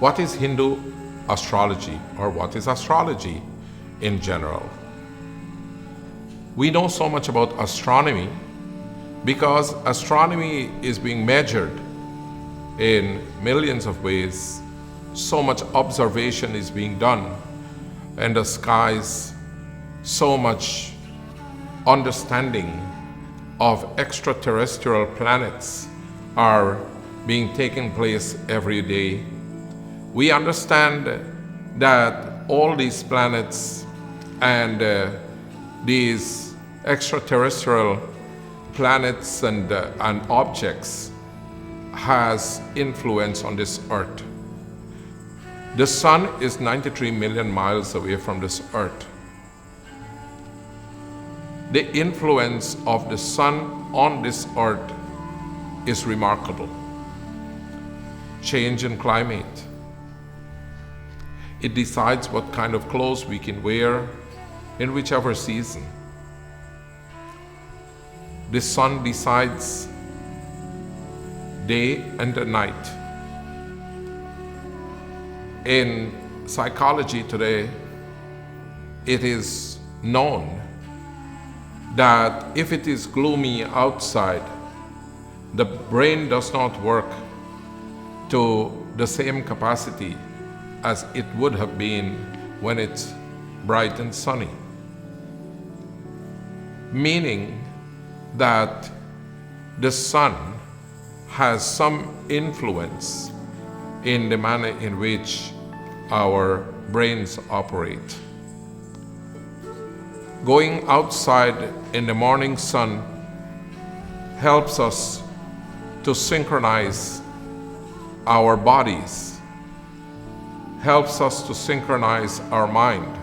What is Hindu astrology, or what is astrology in general? We know so much about astronomy because astronomy is being measured in millions of ways. So much observation is being done in the skies, so much understanding of extraterrestrial planets are being taken place every day. We understand that all these planets and these extraterrestrial planets and objects has influence on this earth. The sun is 93 million miles away from this earth. The influence of the sun on this earth is remarkable. Change in climate. It decides what kind of clothes we can wear in whichever season. The sun decides day and the night. In psychology today, it is known that if it is gloomy outside, the brain does not work to the same capacity as it would have been when it's bright and sunny. Meaning that the sun has some influence in the manner in which our brains operate. Going outside in the morning sun helps us to synchronize our bodies, helps us to synchronize our mind,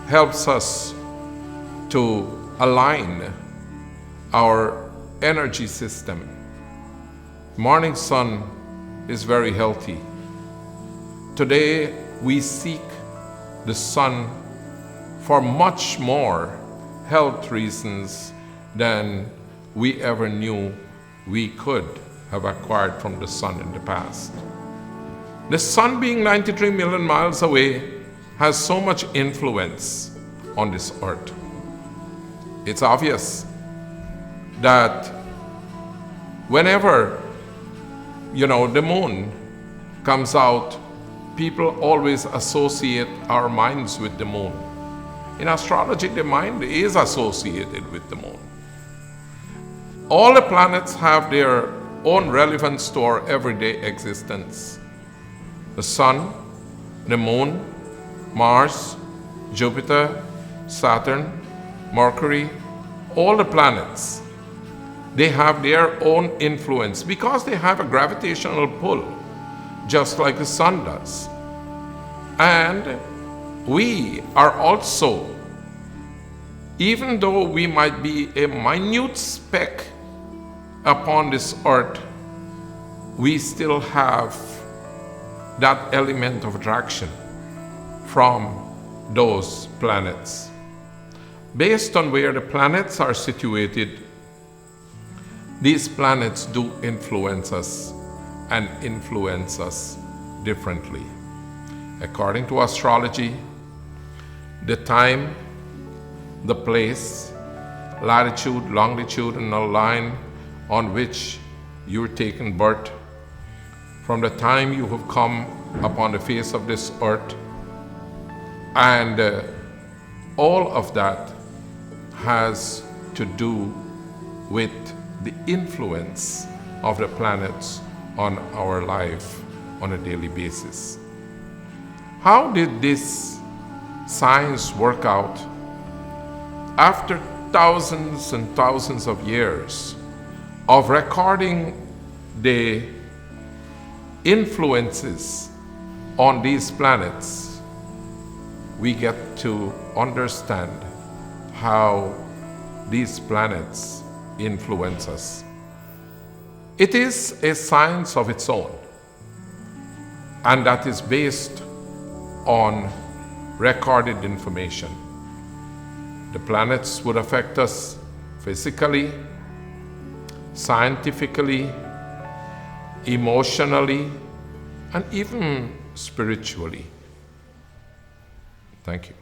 helps us to align our energy system. Morning sun is very healthy. Today we seek the sun for much more health reasons than we ever knew we could have acquired from the sun in the past. The sun, being 93 million miles away, has so much influence on this earth. It's obvious that whenever the moon comes out, people always associate our minds with the moon. In astrology, the mind is associated with the moon. All the planets have their own relevance to our everyday existence. The sun, the moon, Mars, Jupiter, Saturn, Mercury, all the planets, they have their own influence because they have a gravitational pull, just like the sun does. And we are also, even though we might be a minute speck upon this earth, we still have that element of attraction from those planets. Based on where the planets are situated, these planets do influence us and influence us differently. According to astrology, the time, the place, latitude, longitudinal line on which you're taking birth, from the time you have come upon the face of this earth, and all of that has to do with the influence of the planets on our life on a daily basis. How did this science work out? After thousands and thousands of years of recording the influences on these planets, we get to understand how these planets influence us. It is a science of its own, and that is based on recorded information. The planets would affect us physically, scientifically, emotionally, and even spiritually. Thank you.